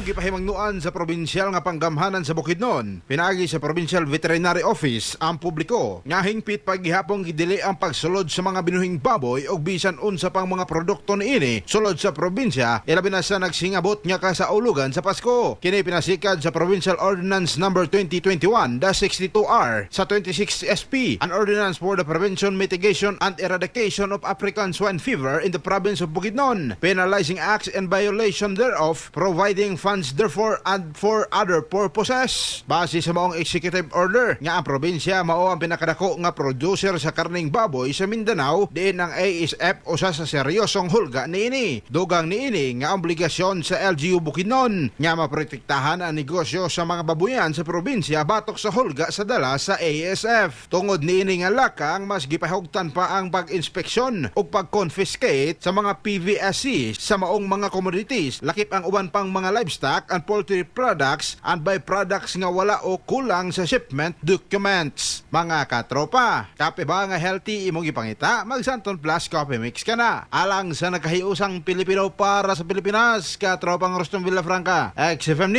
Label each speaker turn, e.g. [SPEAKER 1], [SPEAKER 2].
[SPEAKER 1] Ang gipahimangnuan sa probinsyal nga panggamhanan sa Bukidnon, pinagi sa Provincial Veterinary Office ang publiko nga hingpit paghihapon gidili ang pagsulod sa mga binuhing baboy o bisan unsa pang mga produkto niini sulod sa probinsya, ilabi na sa nagsingabot nga kasaulugan sa Pasko. Kini pinasikad sa Provincial Ordinance number 2021-62R sa 26 SP, an ordinance for the prevention, mitigation and eradication of African swine fever in the province of Bukidnon, penalizing acts and violation thereof, providing funds therefore and for other purposes. Base sa maong executive order nga ang probinsya mao ang pinakadako nga producer sa karning baboy sa Mindanao, diin ang ASF usa sa seryosong hulga niini. Dugang niini nga obligasyon sa LGU Bukidnon nga maprotektahan ang negosyo sa mga babuyan sa probinsya batok sa hulga sa dala sa ASF. Tungod niini nga lakang mas gipahugtan pa ang pag-inspeksyon o pag-confiscate sa mga PVSC sa maong mga commodities, lakip ang uban pang mga livestock and poultry products and byproducts nga wala o kulang sa shipment documents. Mga katropa, kape ba nga healthy imong ipangita? Mag Santon Plus Coffee Mix ka na. Alang sa nakahiusang Pilipino para sa Pilipinas, katropang Rostom Villafranca, XFM